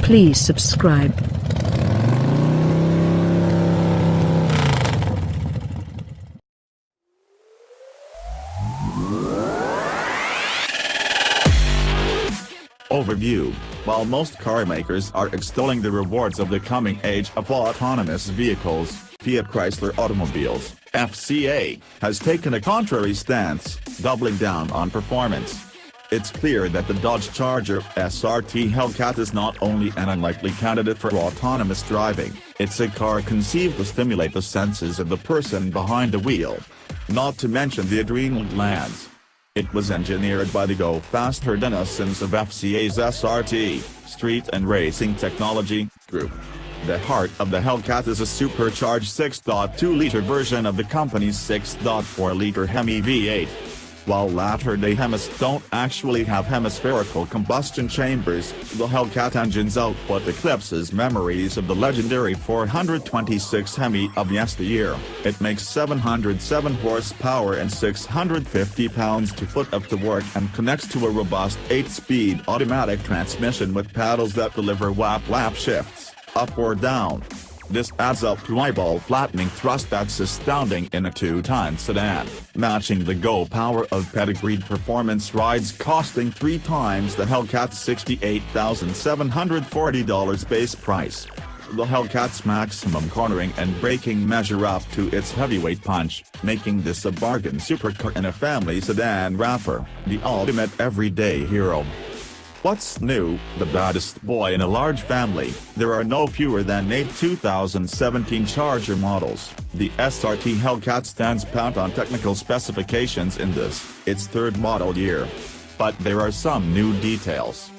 Please subscribe. Overview. While most car makers are extolling the rewards of the coming age of autonomous vehicles, Fiat Chrysler Automobiles, FCA, has taken a contrary stance, doubling down on performance. It's clear that the Dodge Charger SRT Hellcat is not only an unlikely candidate for autonomous driving, it's a car conceived to stimulate the senses of the person behind the wheel. Not to mention the adrenal glands. It was engineered by the go-faster denizens of FCA's SRT, Street and Racing Technology, Group. The heart of the Hellcat is a supercharged 6.2-liter version of the company's 6.4-liter Hemi V-8. While latter-day Hemis don't actually have hemispherical combustion chambers, the Hellcat engines output eclipses memories of the legendary 426 Hemi of yesteryear. It makes 707 horsepower and 650 pounds-to-foot of torque and connects to a robust 8-speed automatic transmission with paddles that deliver whap-whap shifts, up or down. This adds up to eyeball-flattening thrust that's astounding in a 2-ton sedan, matching the go power of pedigreed performance rides costing 3 times the Hellcat's $68,740 base price. The Hellcat's maximum cornering and braking measure up to its heavyweight punch, making this a bargain supercar in a family sedan wrapper, the ultimate everyday hero. What's new? The baddest boy in a large family. There are no fewer than 8 2017 Charger models. The SRT Hellcat stands pat on technical specifications in this, its third model year. But there are some new details.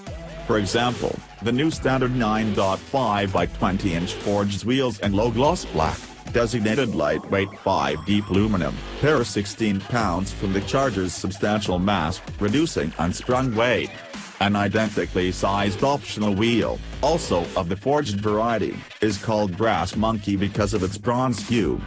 For example, the new standard 9.5 by 20-inch forged wheels and low-gloss black, designated lightweight 5 deep aluminum, pair 16 pounds from the Charger's substantial mass, reducing unsprung weight. An identically sized optional wheel, also of the forged variety, is called Brass Monkey because of its bronze hue.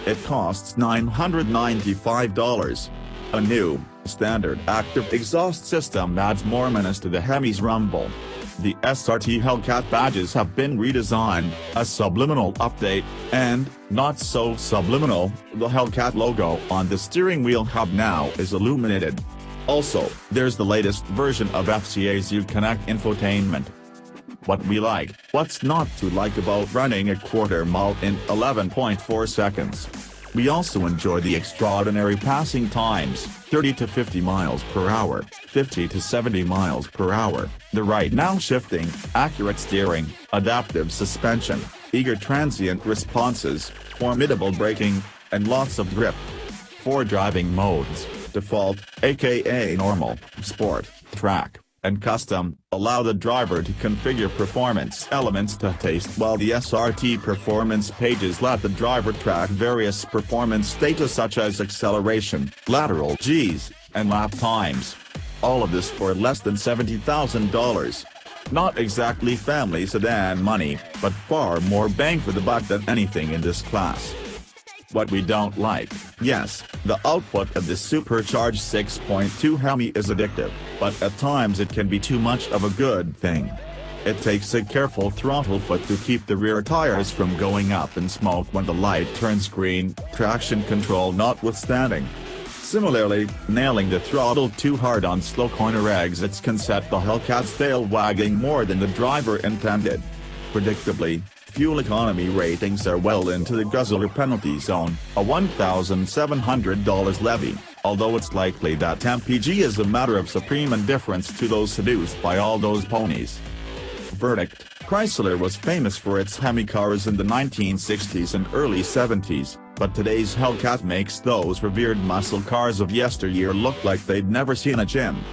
It costs $995. A new, standard active exhaust system adds more menace to the Hemi's rumble. The SRT Hellcat badges have been redesigned, a subliminal update, and, not so subliminal, the Hellcat logo on the steering wheel hub now is illuminated. Also, there's the latest version of FCA's Uconnect infotainment. What we like, what's not to like about running a quarter mile in 11.4 seconds. We also enjoy the extraordinary passing times, 30 to 50 miles per hour, 50 to 70 miles per hour, the right now shifting, accurate steering, adaptive suspension, eager transient responses, formidable braking, and lots of grip. 4 driving modes. Default, aka Normal, Sport, Track, and Custom, allow the driver to configure performance elements to taste, while the SRT performance pages let the driver track various performance status such as acceleration, lateral Gs, and lap times. All of this for less than $70,000. Not exactly family sedan money, but far more bang for the buck than anything in this class. What we don't like, yes, the output of the supercharged 6.2 Hemi is addictive, but at times it can be too much of a good thing. It takes a careful throttle foot to keep the rear tires from going up in smoke when the light turns green, traction control notwithstanding. Similarly, nailing the throttle too hard on slow corner exits can set the Hellcat's tail wagging more than the driver intended. Predictably, fuel economy ratings are well into the guzzler penalty zone, a $1,700 levy, although it's likely that MPG is a matter of supreme indifference to those seduced by all those ponies. Verdict: Chrysler was famous for its Hemi cars in the 1960s and early 70s, but today's Hellcat makes those revered muscle cars of yesteryear look like they'd never seen a gym.